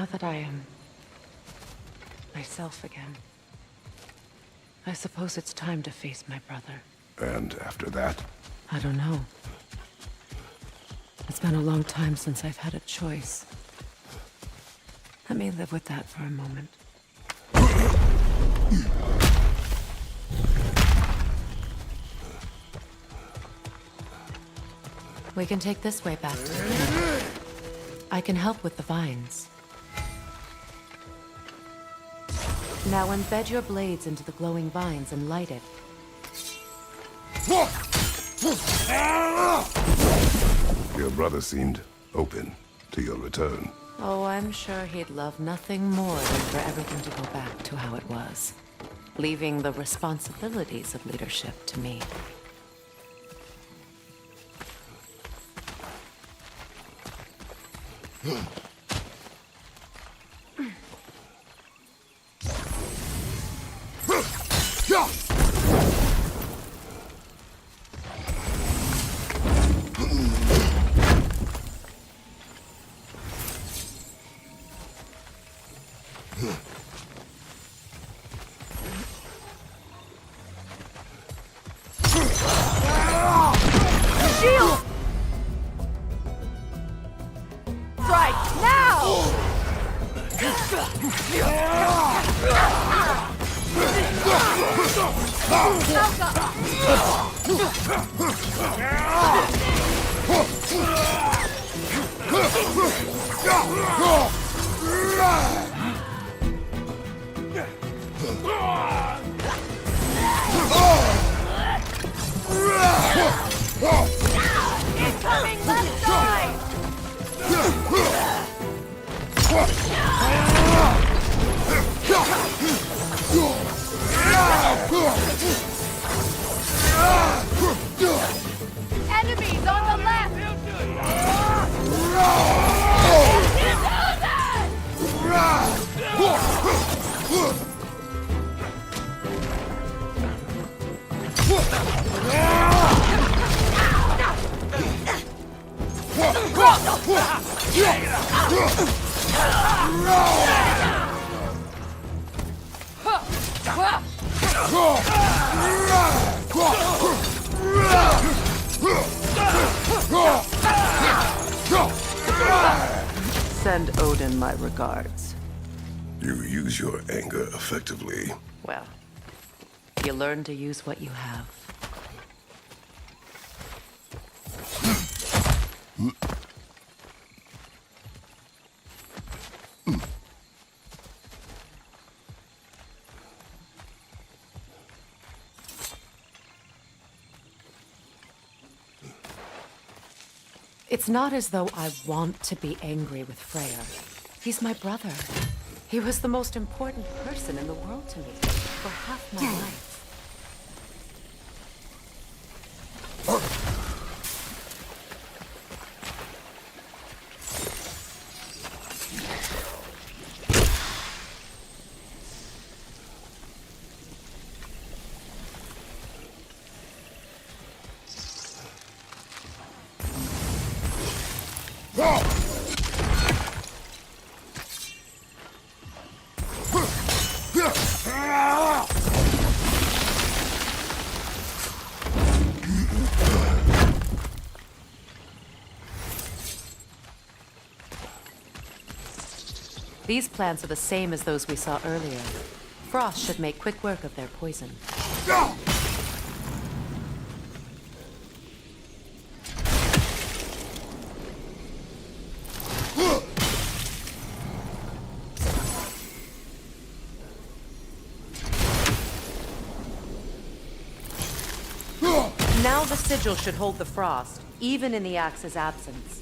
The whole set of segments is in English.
Now that I am myself again, I suppose it's time to face my brother. And after that? I don't know. It's been a long time since I've had a choice. Let me live with that for a moment. We can take this way back to the camp. I can help with the vines. Now embed your blades into the glowing vines and light it. Your brother seemed open to your return. Oh, I'm sure he'd love nothing more than for everything to go back to how it was, leaving the responsibilities of leadership to me. Incoming left side! Enemies on the left! Send Odin my regards. You use your anger effectively. Well, you learn to use what you have. It's not as though I want to be angry with Freyr. He's my brother. He was the most important person in the world to me for half my life. These plants are the same as those we saw earlier. Frost should make quick work of their poison. Now the sigil should hold the frost, even in the axe's absence.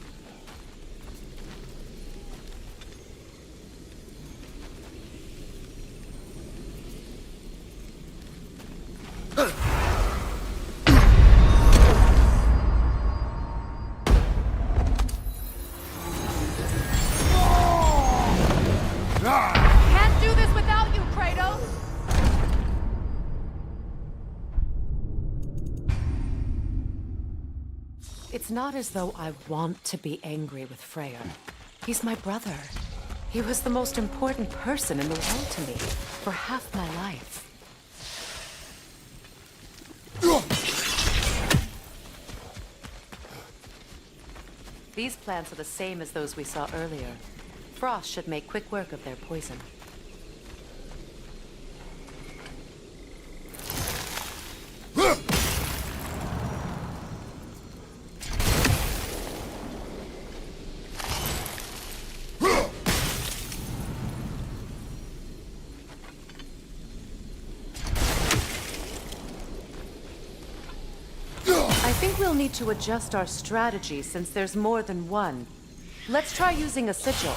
Can't do this without you, Kratos! It's not as though I want to be angry with Freyr. He's my brother. He was the most important person in the world to me for half my life. These plants are the same as those we saw earlier. Frost should make quick work of their poison. I think we'll need to adjust our strategy since there's more than one. Let's try using a sigil.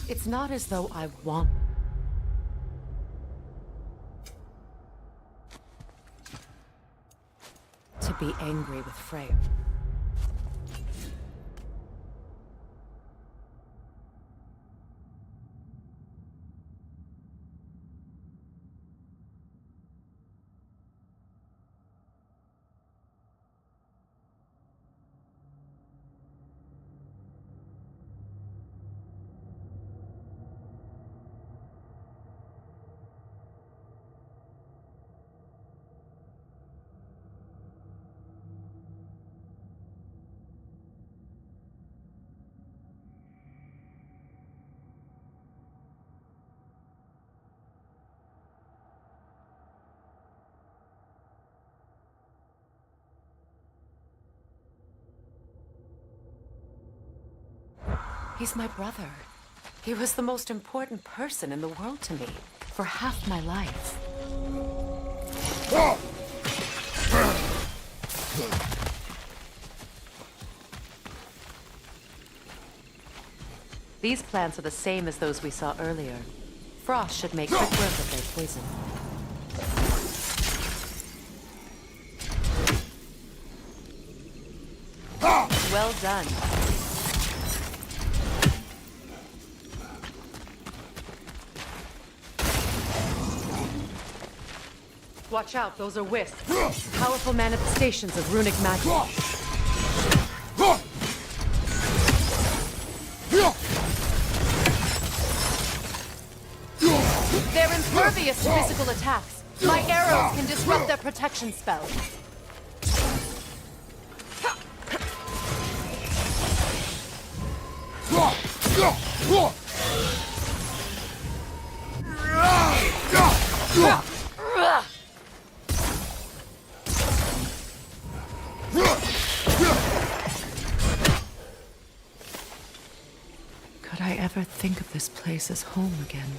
It's not as though I want to be angry with Freya. He's my brother. He was the most important person in the world to me for half my life. These plants are the same as those we saw earlier. Frost should make quick work of their poison. Well done. Watch out, those are wisps. Powerful manifestations of runic magic. They're impervious to physical attacks. My arrows can disrupt their protection spell. Could I ever think of this place as home again?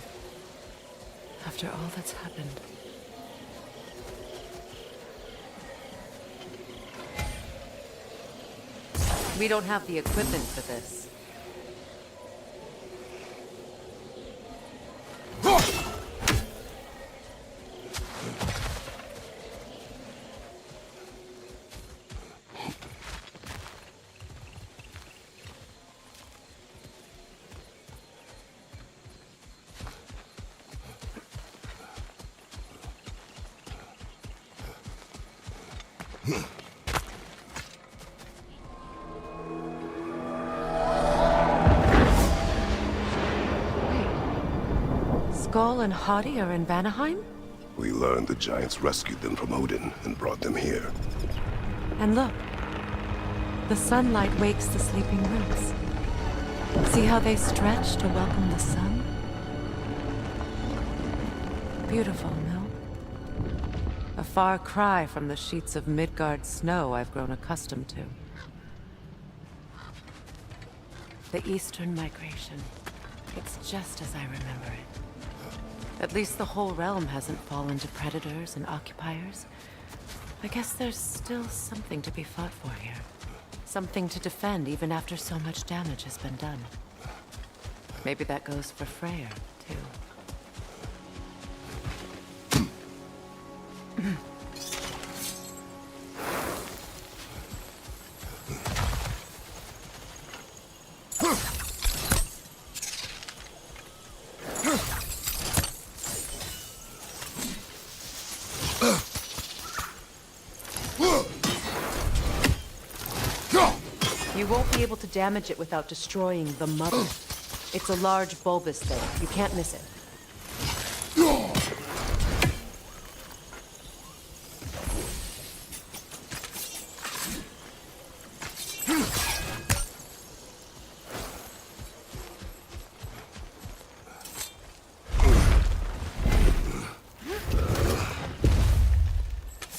After all that's happened. We don't have the equipment for this. Skull and Hadi are in Vanaheim? We learned the giants rescued them from Odin and brought them here. And look, the sunlight wakes the sleeping roots. See how they stretch to welcome the sun? Beautiful, no? A far cry from the sheets of Midgard snow I've grown accustomed to. The Eastern Migration. It's just as I remember it. At least the whole realm hasn't fallen to predators and occupiers. I guess there's still something to be fought for here. Something to defend even after so much damage has been done. Maybe that goes for Freyr, too. You won't be able to damage it without destroying the mother. It's a large bulbous thing. You can't miss it.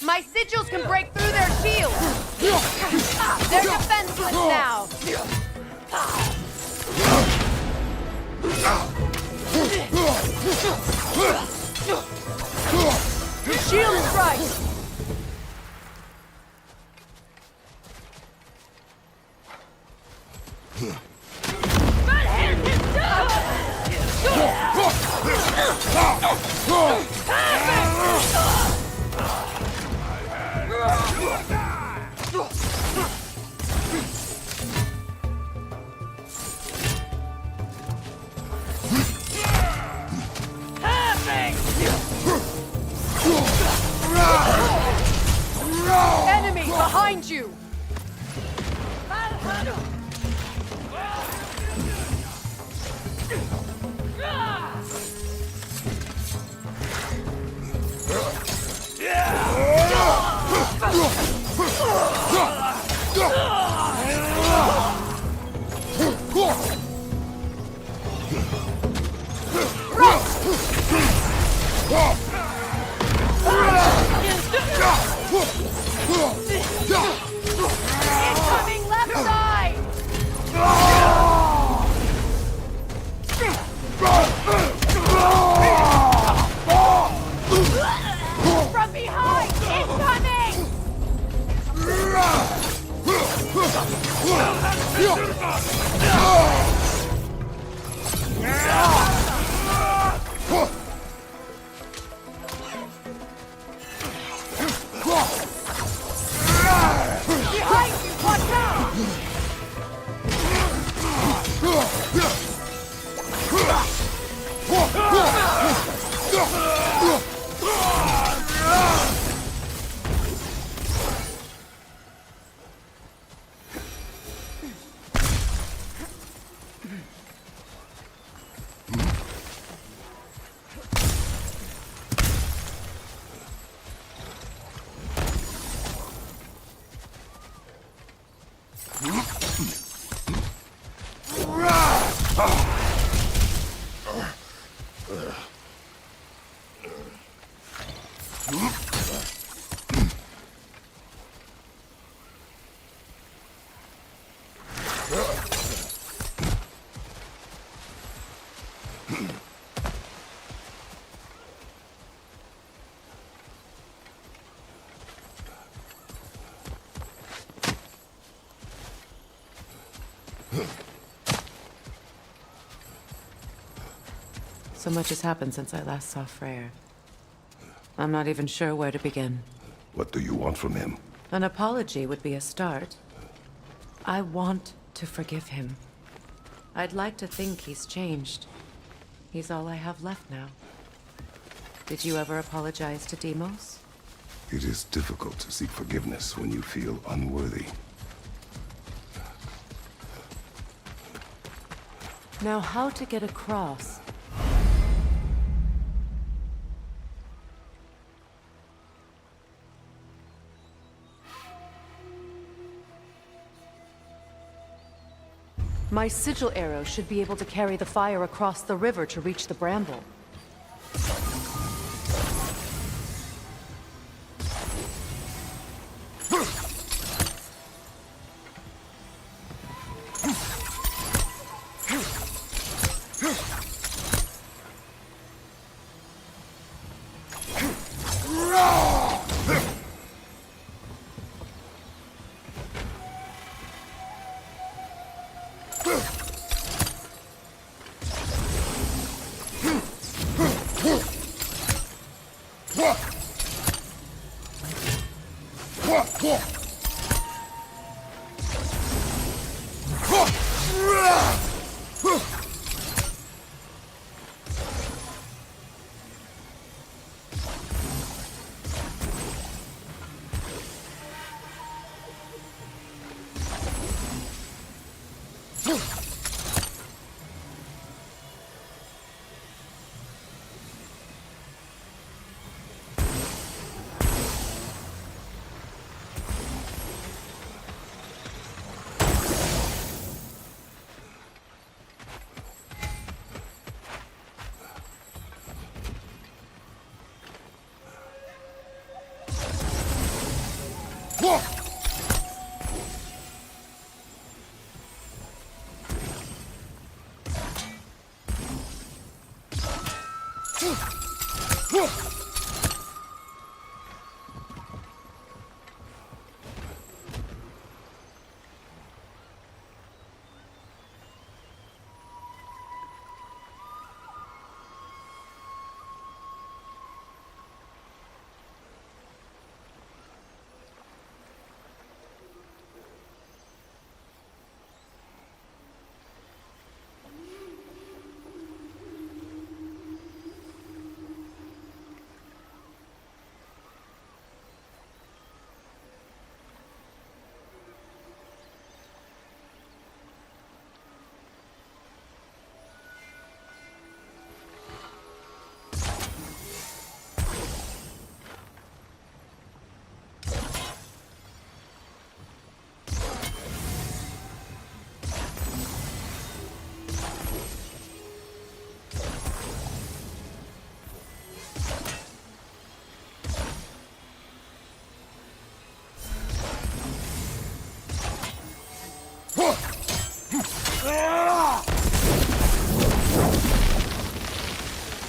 My sigils can break through their shields! They're defenseless now! Shield strike! Enemy behind you! Incoming left side! Behind you! Watch out! So much has happened since I last saw Freyr. I'm not even sure where to begin. What do you want from him? An apology would be a start. I want to forgive him. I'd like to think he's changed. He's all I have left now. Did you ever apologize to Deimos? It is difficult to seek forgiveness when you feel unworthy. Now, how to get across? My sigil arrow should be able to carry the fire across the river to reach the bramble.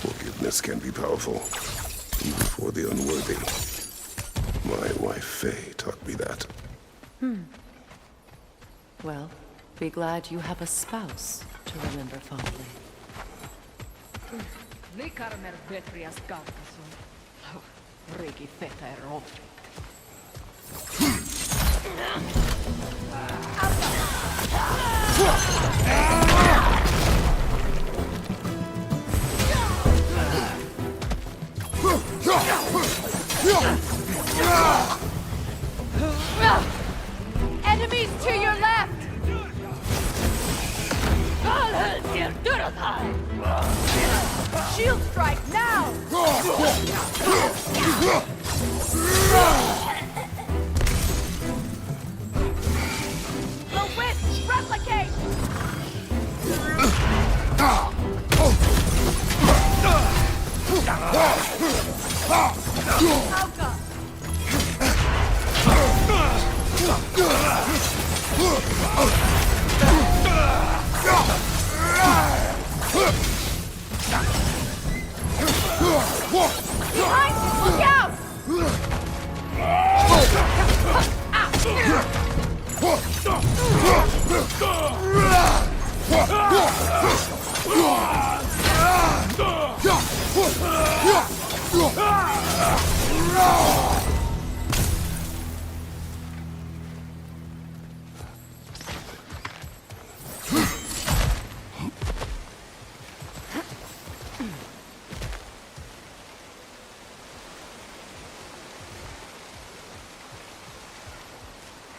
Forgiveness can be powerful, even for the unworthy. My wife Faye taught me that. Well, Be glad you have a spouse to remember fondly. Likarmer vetrias kaukasun. Riki feta ero. Enemies to your left! Shield strike now! The witch, replicate! Alka! Behind! Look out!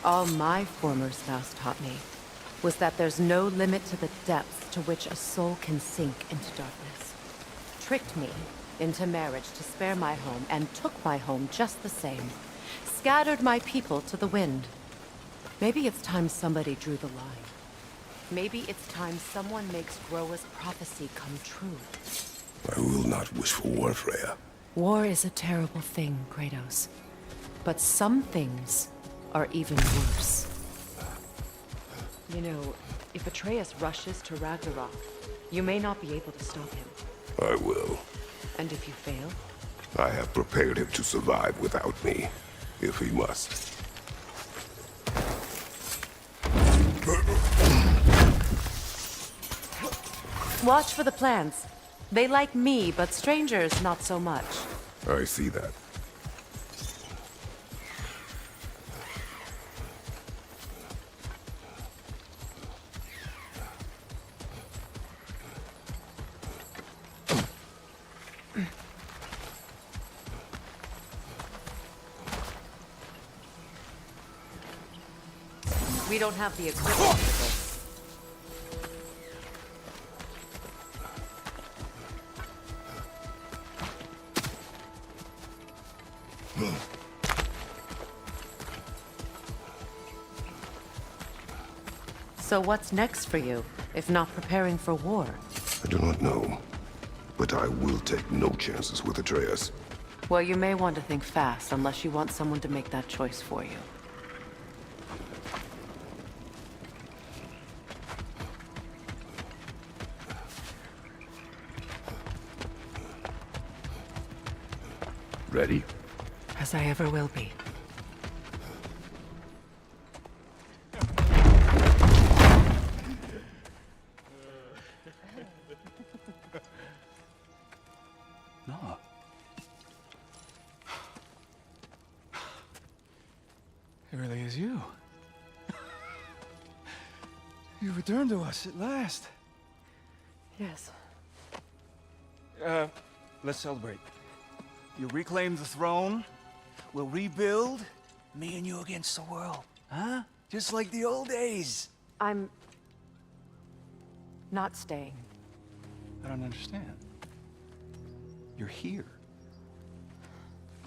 All my former spouse taught me was that there's no limit to the depths to which a soul can sink into darkness. Tricked me into marriage to spare my home and took my home just the same. Scattered my people to the wind. Maybe it's time somebody drew the line. Maybe it's time someone makes Groa's prophecy come true. I will not wish for war, Freya. War is a terrible thing, Kratos. But some things are even worse. You know, if Atreus rushes to Ragnarok, you may not be able to stop him. I will. And if you fail? I have prepared him to survive without me, if he must. Watch for the plants. They like me, but strangers not so much. I see that. We don't have the equipment for this. So what's next for you, if not preparing for war? I do not know, but I will take no chances with Atreus. Well, you may want to think fast, unless you want someone to make that choice for you. Ready? As I ever will be. No. It really is you. You returned to us at last. Yes. Let's celebrate. You reclaim the throne, we'll rebuild, me and you against the world. Huh? Just like the old days. I'm not staying. I don't understand. You're here.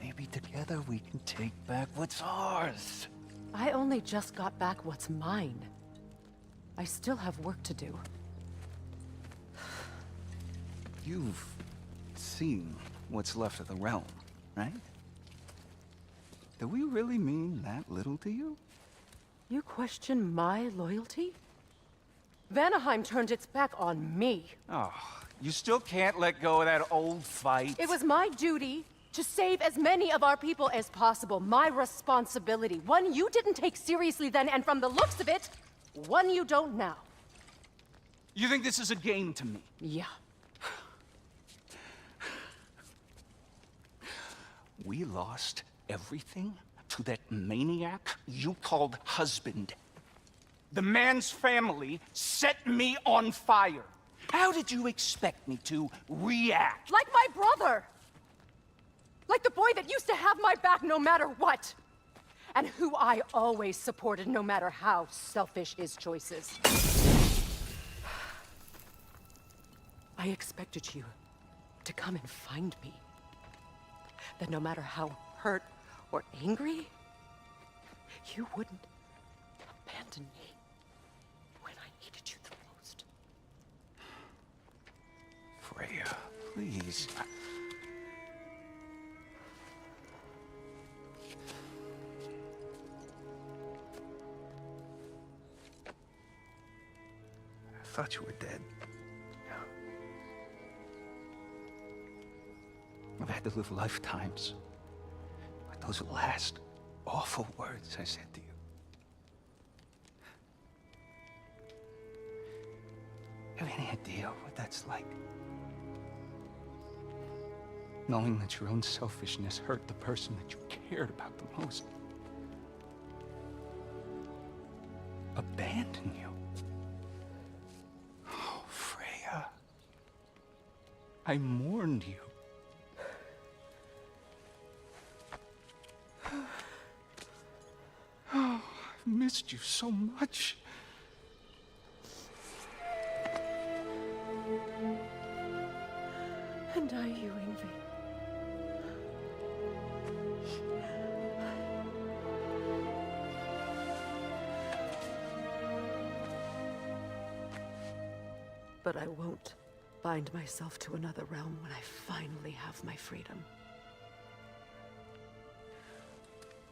Maybe together we can take back what's ours. I only just got back what's mine. I still have work to do. You've seen what's left of the realm, right? Do we really mean that little to you? You question my loyalty? Vanaheim turned its back on me. Oh, you still can't let go of that old fight? It was my duty to save as many of our people as possible. My responsibility. One you didn't take seriously then, and from the looks of it, One you don't now. You think this is a game to me? Yeah. We lost everything to that maniac you called husband. The man's family set me on fire. How did you expect me to react? Like my brother! Like the boy that used to have my back no matter what! And who I always supported no matter how selfish his choices. I expected you to come and find me. That no matter how hurt or angry, you wouldn't abandon me when I needed you the most. Freya, please. I thought you were dead. I've had to live lifetimes with those last awful words I said to you. Have any idea what that's like? Knowing that your own selfishness hurt the person that you cared about the most. Abandon you. Oh, Freya. I mourned you. Oh, I've missed you so much. And I you, Ingvi. But I won't bind myself to another realm when I finally have my freedom.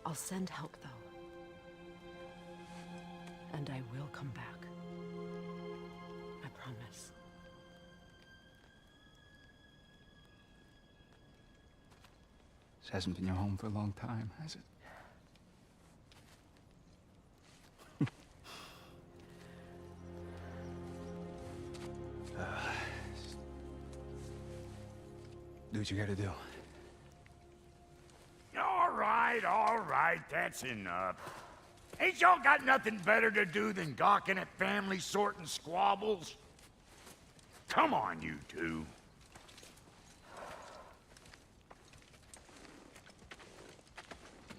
I'll send help, though. And I will come back. I promise. This hasn't been your home for a long time, has it? Do what you gotta do. All right, that's enough. Ain't y'all got nothing better to do than gawking at family sorting squabbles? Come on, you two.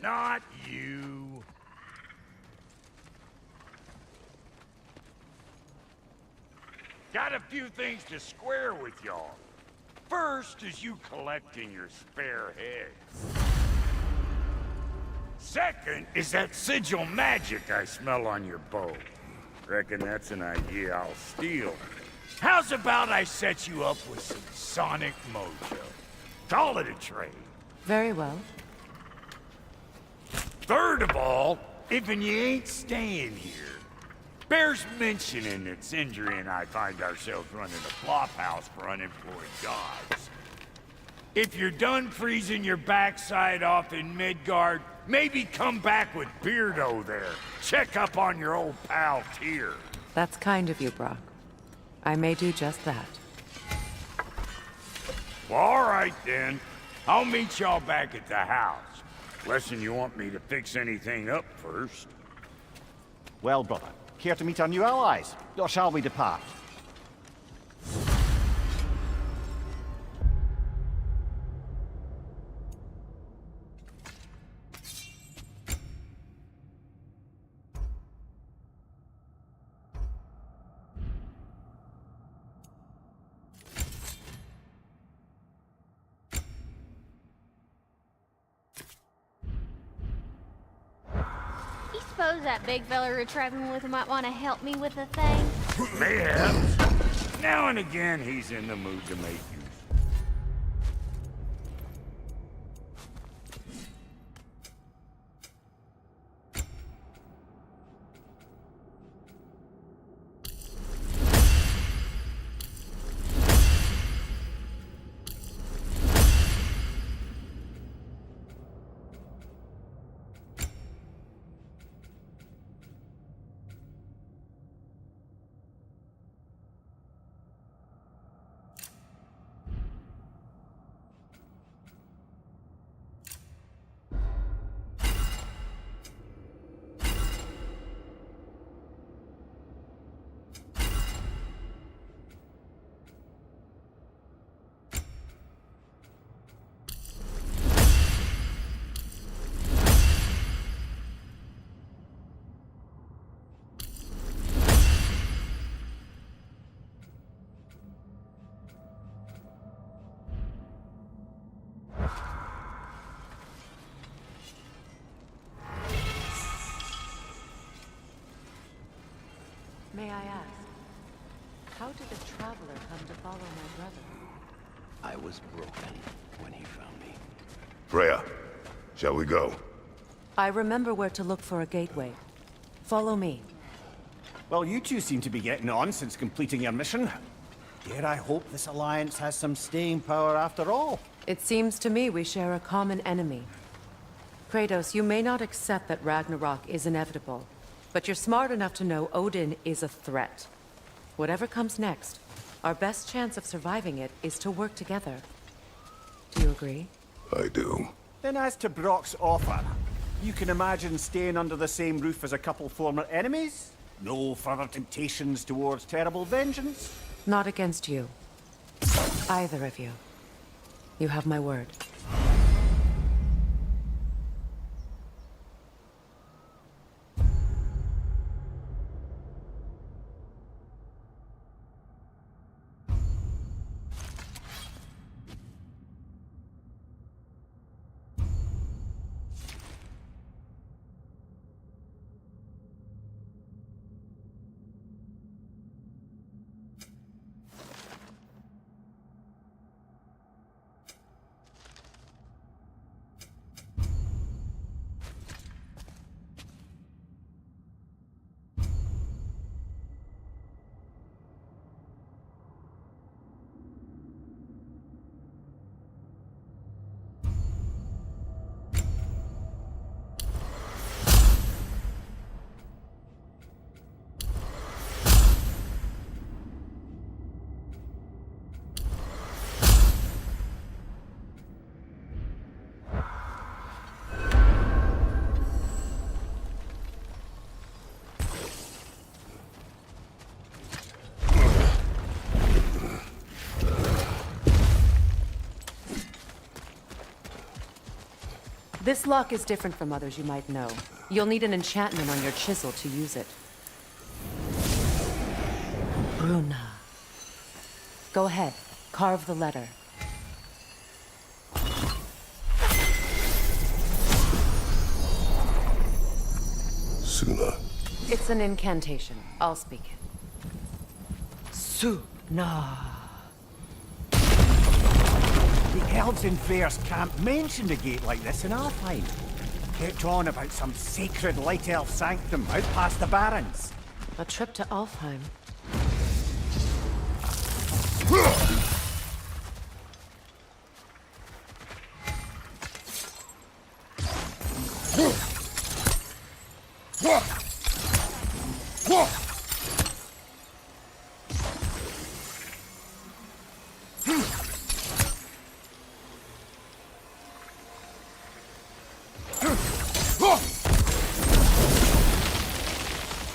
Not you. Got a few things to square with y'all. First is you collecting your spare heads. Second is that sigil magic I smell on your bow. Reckon that's an idea I'll steal. How's about I set you up with some sonic mojo? Call it a trade. Very well. Third of all, if you ain't staying here, bears mentioning that Sindri and I find ourselves running a flop house for unemployed gods. If you're done freezing your backside off in Midgard, maybe come back with Beardo there. Check up on your old pal Tyr. That's kind of you, Brock. I may do just that. Well, all right then. I'll meet y'all back at the house. Unless you want me to fix anything up first. Well, brother, care to meet our new allies? Or shall we depart? You suppose that big fella we're traveling with might want to help me with a thing? Mayhaps. Now and again, he's in the mood to make use. May I ask, how did a traveler come to follow my brother? I was broken when he found me. Freya, shall we go? I remember where to look for a gateway. Follow me. Well, you two seem to be getting on since completing your mission. Dare I hope this alliance has some staying power after all? It seems to me we share a common enemy. Kratos, you may not accept that Ragnarok is inevitable, but you're smart enough to know Odin is a threat. Whatever comes next, our best chance of surviving it is to work together. Do you agree? I do. Then as to Brock's offer, you can imagine staying under the same roof as a couple former enemies? No further temptations towards terrible vengeance? Not against you. Either of you. You have my word. This lock is different from others you might know. You'll need an enchantment on your chisel to use it. Bruna. Go ahead. Carve the letter. Suna. It's an incantation. I'll speak it. Suna. The elves in Freyr's camp mentioned a gate like this in Alfheim. Kept on about some sacred light elf sanctum out past the barrens. A trip to Alfheim.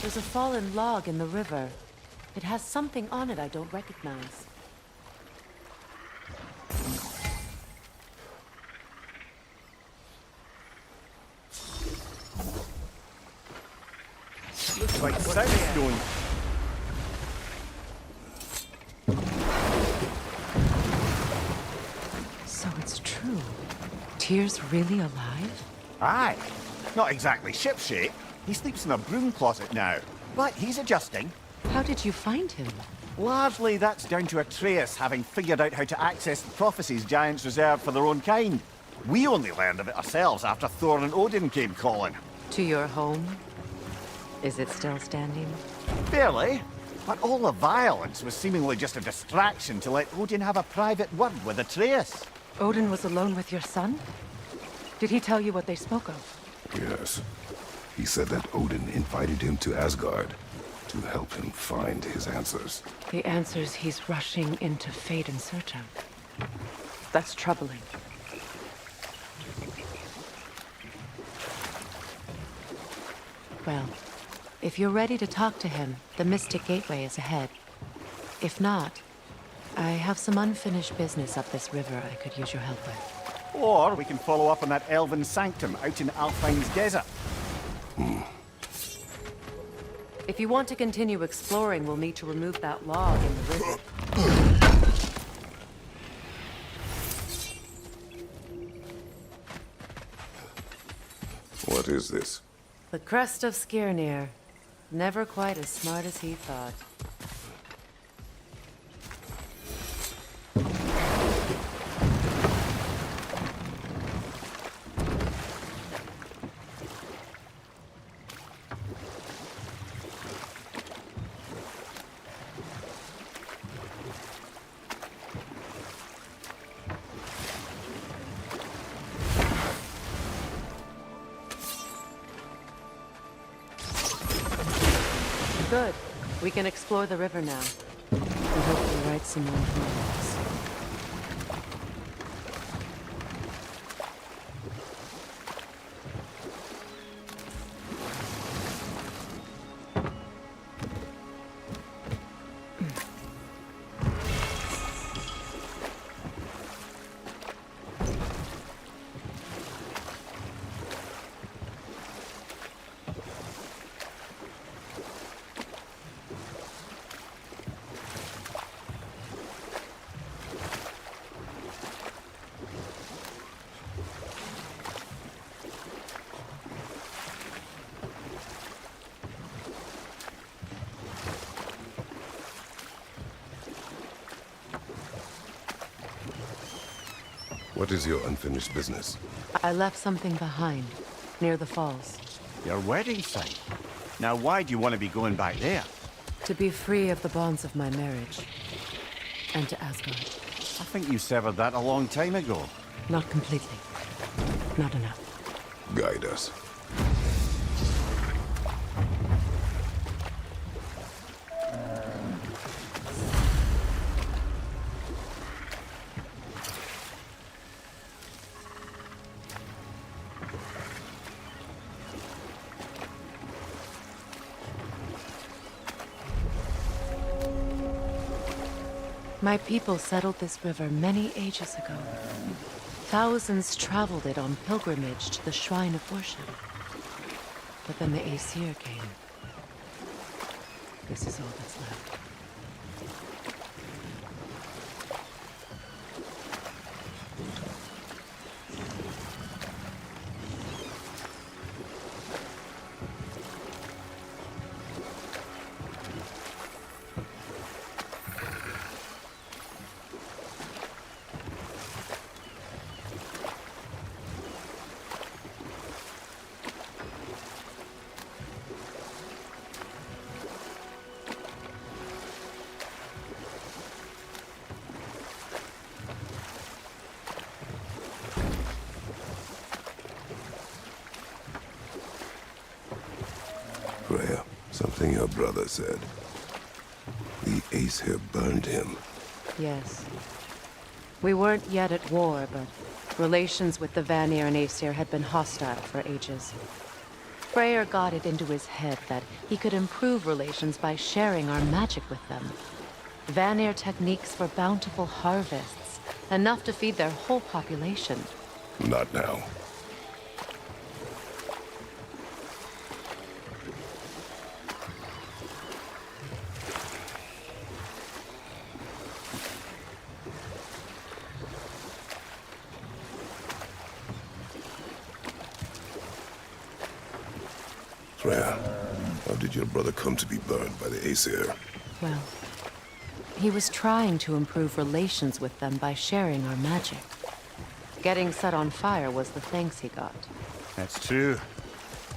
There's a fallen log in the river. It has something on it I don't recognize. Looks like soundstone. So it's true. Tyr's really alive? Aye. Not exactly shipshape. He sleeps in a broom closet now. But he's adjusting. How did you find him? Largely that's down to Atreus having figured out how to access the prophecies giants reserved for their own kind. We only learned of it ourselves after Thor and Odin came calling. To your home? Is it still standing? Barely. But all the violence was seemingly just a distraction to let Odin have a private word with Atreus. Odin was alone with your son? Did he tell you what they spoke of? Yes. He said that Odin invited him to Asgard to help him find his answers. The answers he's rushing into fate in search of. That's troubling. Well, if you're ready to talk to him, the Mystic Gateway is ahead. If not, I have some unfinished business up this river I could use your help with. Or we can follow up on that elven sanctum out in Alfheim's desert. If you want to continue exploring, we'll need to remove that log in the river. What is this? The crest of Skirnir. Never quite as smart as he thought. Good. We can explore the river now. And hopefully right some more poems. What is your unfinished business? I left something behind, near the falls. Your wedding site. Now, why do you want to be going back there? To be free of the bonds of my marriage. And to Asgard. I think you severed that a long time ago. Not completely. Not enough. Guide us. My people settled this river many ages ago. Thousands traveled it on pilgrimage to the shrine of worship. But then the Aesir came. This is all that's left. Freya, something your brother said. The Aesir burned him. Yes. We weren't yet at war, but relations with the Vanir and Aesir had been hostile for ages. Freyr got it into his head that he could improve relations by sharing our magic with them. Vanir techniques for bountiful harvests, enough to feed their whole population. Not now. Freya, how did your brother come to be burned by the Aesir? Well, he was trying to improve relations with them by sharing our magic. Getting set on fire was the thanks he got. That's true.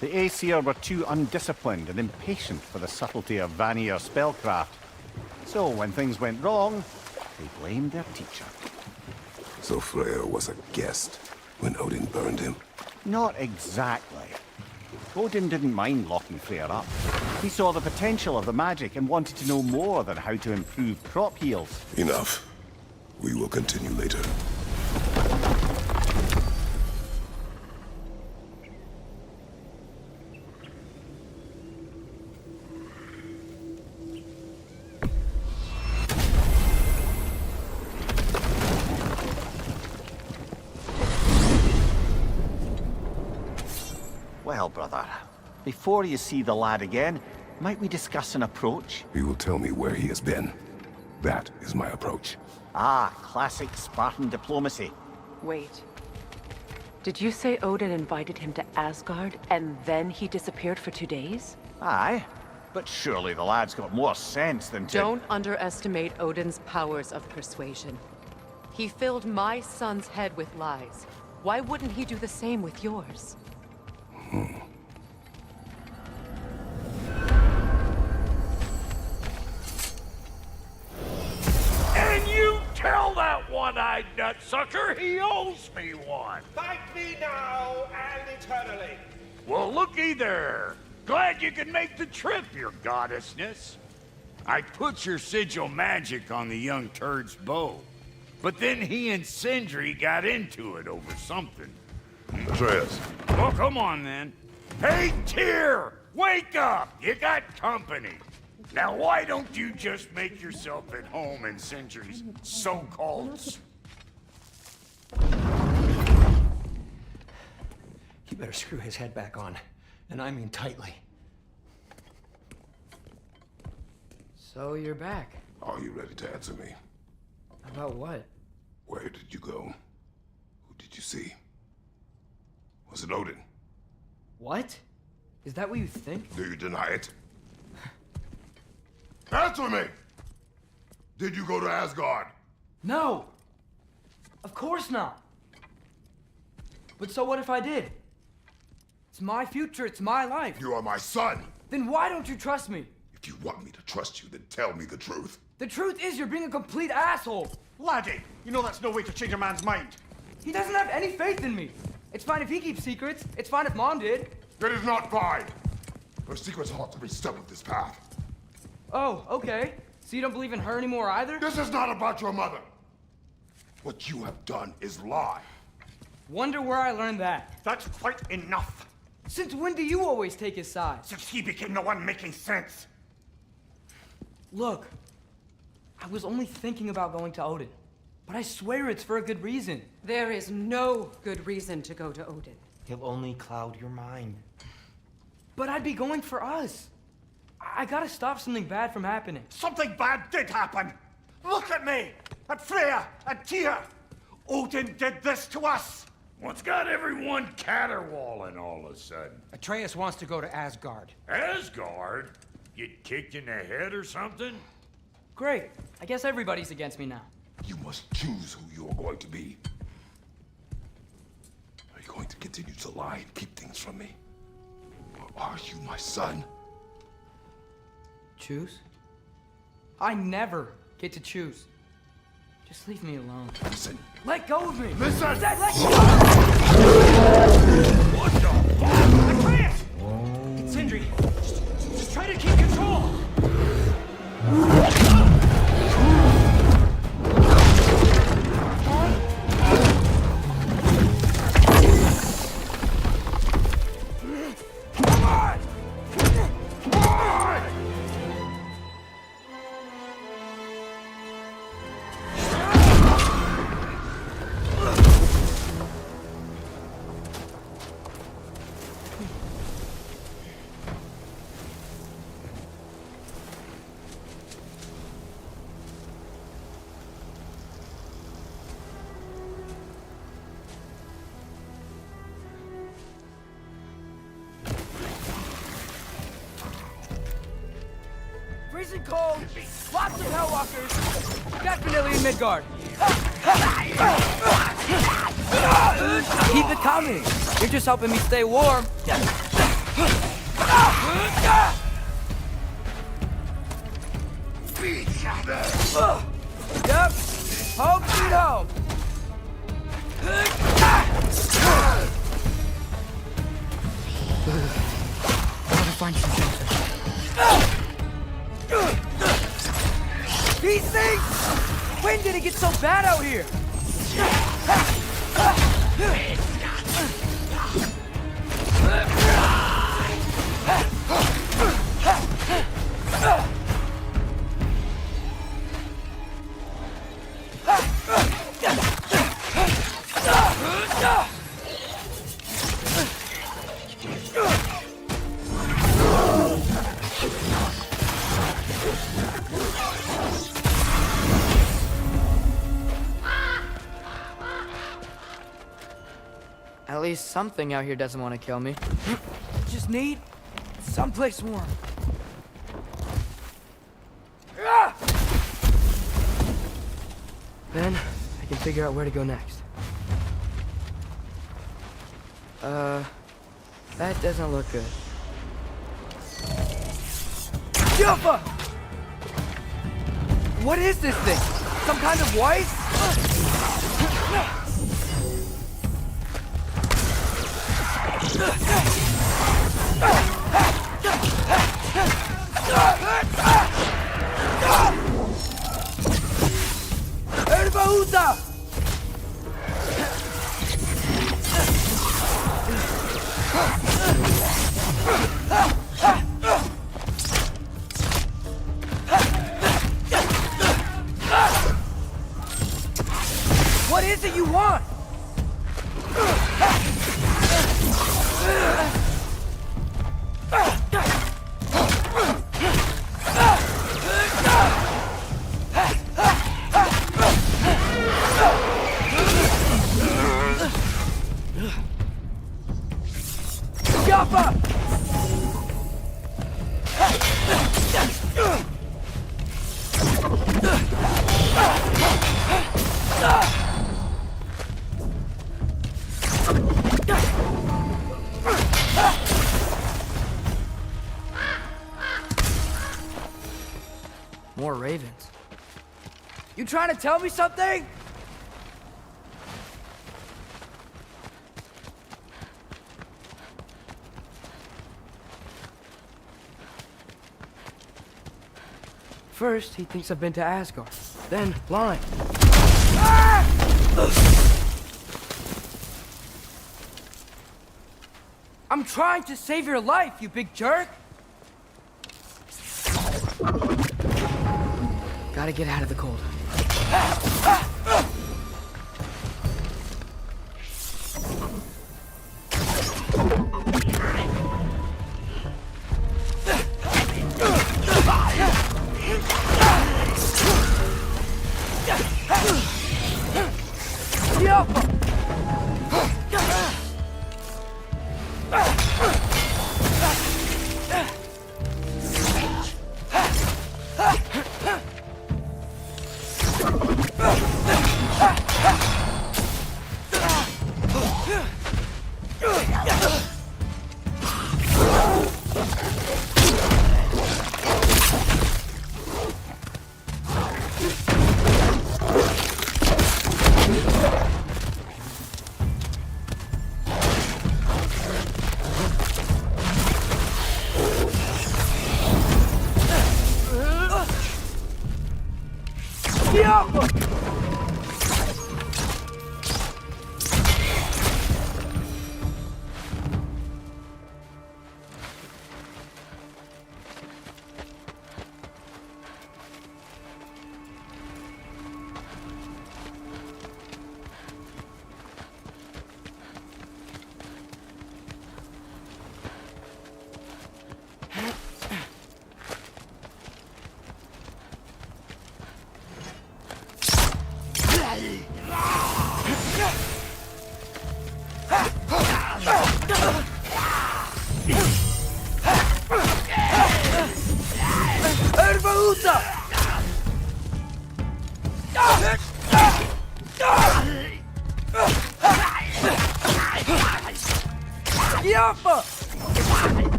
The Aesir were too undisciplined and impatient for the subtlety of Vanir spellcraft. So when things went wrong, they blamed their teacher. So Freya was a guest when Odin burned him? Not exactly. Odin didn't mind locking Freyr up. He saw the potential of the magic and wanted to know more than how to improve crop yields. Enough. We will continue later. Well, brother, before you see the lad again, might we discuss an approach? He will tell me where he has been. That is my approach. Ah, classic Spartan diplomacy. Wait. Did you say Odin invited him to Asgard, and then he disappeared for 2 days? Aye. But surely the lad's got more sense than to... Don't underestimate Odin's powers of persuasion. He filled my son's head with lies. Why wouldn't he do the same with yours? And you tell that one-eyed nutsucker he owes me one. Thank me now and eternally. Well, looky there. Glad you could make the trip, your goddessness. I put your sigil magic on the young turd's bow. But then he and Sindri got into it over something. Atreus. Well, come on then. Hey, Tyr! Wake up! You got company. Now, why don't you just make yourself at home in Sindri's so-called... You better screw his head back on. And I mean tightly. So you're back. Are you ready to answer me? About what? Where did you go? Who did you see? Was it Odin? What? Is that what you think? Do you deny it? Answer me! Did you go to Asgard? No! Of course not! But so what if I did? It's my future, it's my life. You are my son! Then why don't you trust me? If you want me to trust you, then tell me the truth. The truth is you're being a complete asshole! Laddie, you know that's no way to change a man's mind. He doesn't have any faith in me. It's fine if he keeps secrets. It's fine if Mom did. It is not fine! Her secrets ought to be step with this path. Oh, okay. So you don't believe in her anymore either? This is not about your mother! What you have done is lie. Wonder where I learned that. That's quite enough. Since when do you always take his side? Since he became the one making sense. Look, I was only thinking about going to Odin, but I swear it's for a good reason. There is no good reason to go to Odin. He'll only cloud your mind. But I'd be going for us. I gotta stop something bad from happening. Something bad did happen. Look at me, at Freya, and Tyr. Odin did this to us. What's got everyone caterwauling all of a sudden? Atreus wants to go to Asgard. Asgard? Get kicked in the head or something? Great. I guess everybody's against me now. You must choose who you are going to be. Are you going to continue to lie and keep things from me? Or are you my son? Choose? I never get to choose. Just leave me alone. Listen. Let go of me! Listen! Let go! What the fuck? Atreus! Sindri, just try to keep control! Freezing cold, lots of Hellwalkers, definitely in Midgard. Keep it coming. You're just helping me stay warm. Yep. Home sweet home. Gotta find some shelter. These things! When did it get so bad out here? At least something out here doesn't want to kill me. Just need someplace warm. Then I can figure out where to go next. That doesn't look good. Jumpa! What is this thing? Some kind of wife? Erba What is it you want? More ravens. You trying to tell me something? First, he thinks I've been to Asgard. Then, blind. Ah! I'm trying to save your life, you big jerk! Gotta get out of the cold.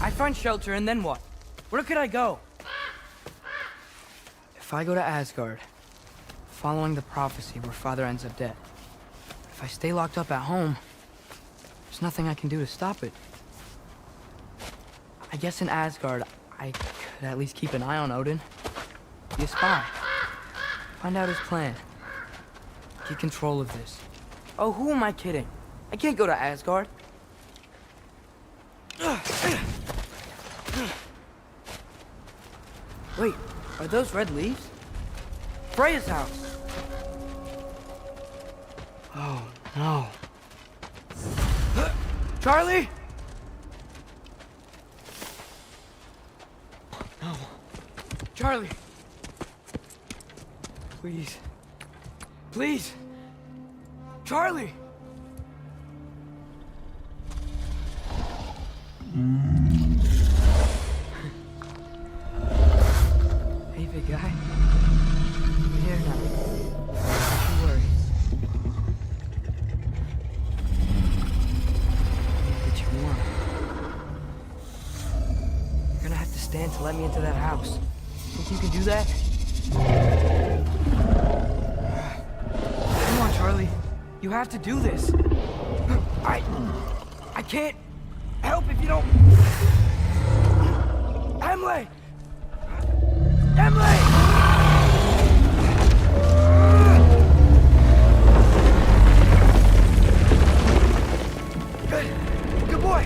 I find shelter, and then what? Where could I go? If I go to Asgard, following the prophecy where Father ends up dead, if I stay locked up at home, there's nothing I can do to stop it. I guess in Asgard, I could at least keep an eye on Odin. Be a spy. Find out his plan. Get control of this. Oh, who am I kidding? I can't go to Asgard. Wait, are those red leaves? Freya's house! Oh, no. Charlie? No. Charlie! Please. Please! Charlie! stand to let me into that house. Think you can do that? Come on, Charlie. You have to do this. I can't help if you don't... Emily! Emily! Good boy!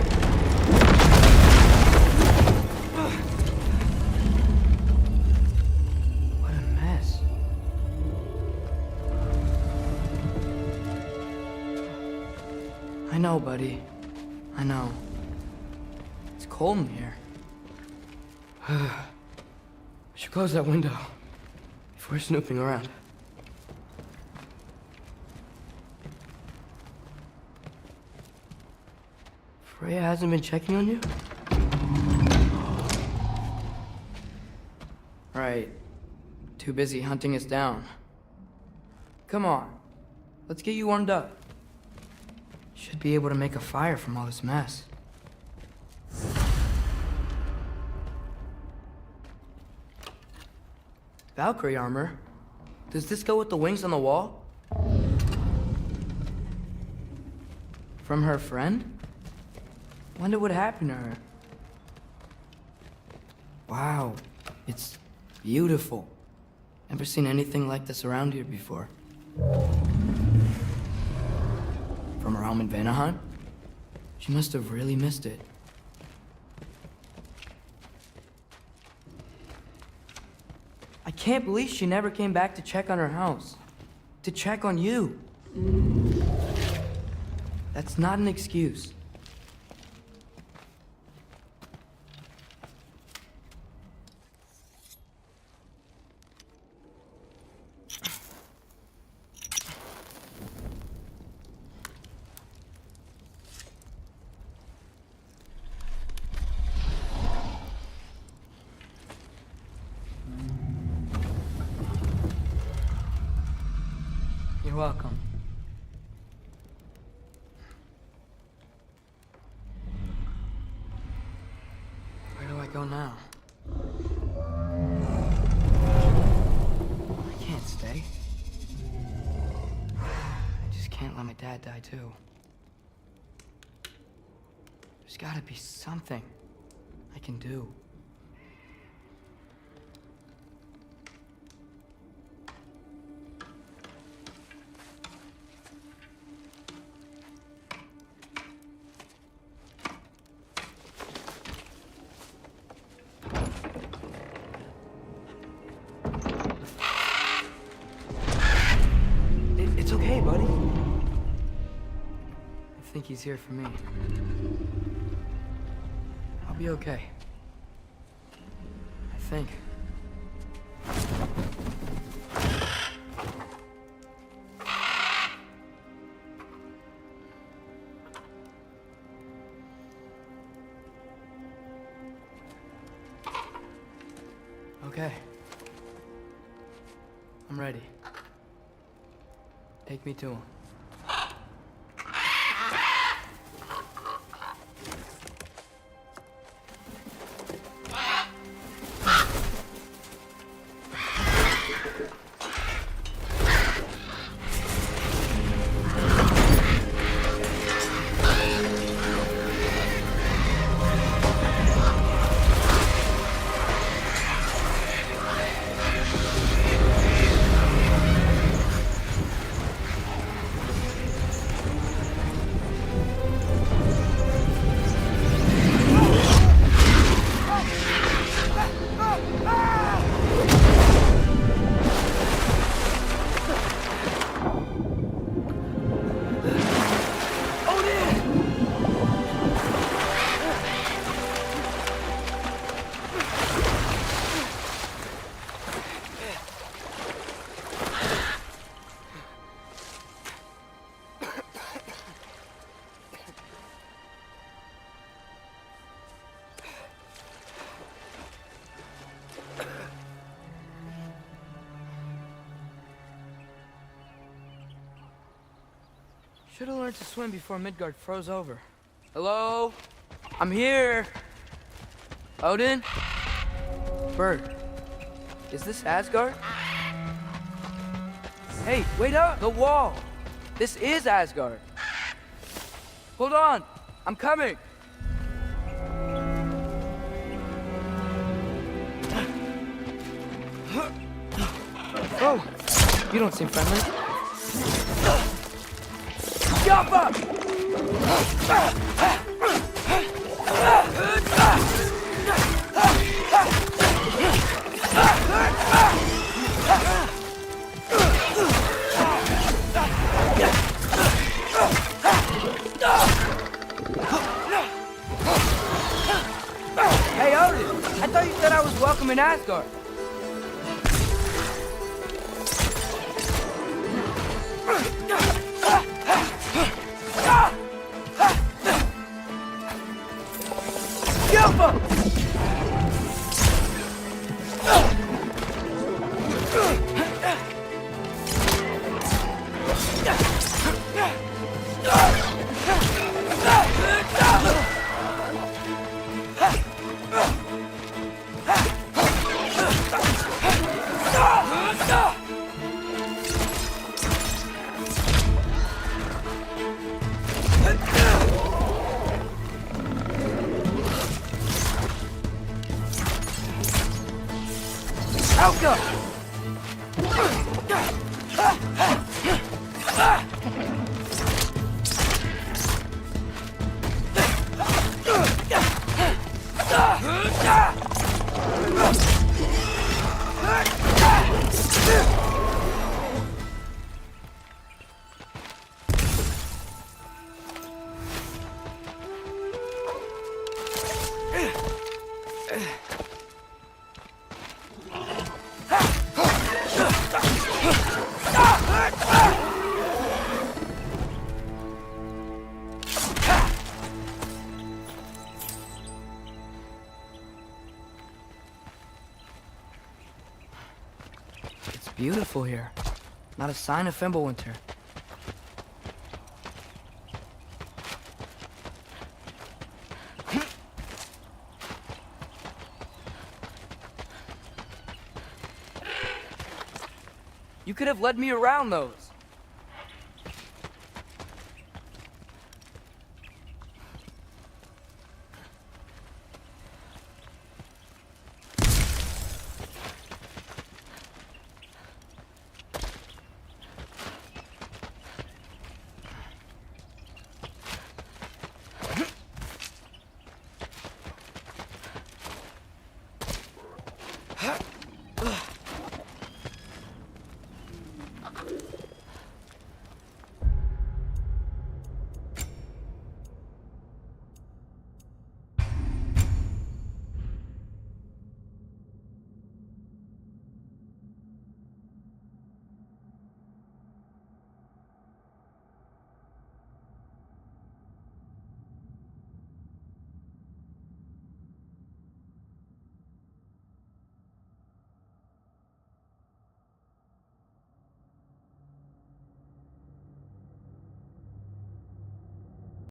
What a mess. I know, buddy. I know. It's cold in here. I should close that window before snooping around. Freya hasn't been checking on you? Right. Too busy hunting us down. Come on. Let's get you warmed up. Should be able to make a fire from all this mess. Valkyrie armor? Does this go with the wings on the wall? From her friend? Wonder what happened to her. Wow, it's beautiful. Never seen anything like this around here before. From her home in Vanaheim? She must have really missed it. I can't believe she never came back to check on her house. To check on you. That's not an excuse. You're welcome. Where do I go now? I can't stay. I just can't let my dad die too. There's gotta be something I can do. It's okay, buddy. I think he's here for me. I'll be okay. I think. Okay. I'm ready. Take me to him. Should have learned to swim before Midgard froze over. Hello? I'm here. Odin? bird. Is this Asgard? Hey, wait up! The wall! This is Asgard! Hold on! I'm coming! Oh! You don't seem friendly. Jump up! Hey, Odin! I thought you said I was welcome in Asgard. Jump up! Helga! It's beautiful here. Not a sign of Fimbulwinter. You could have led me around those.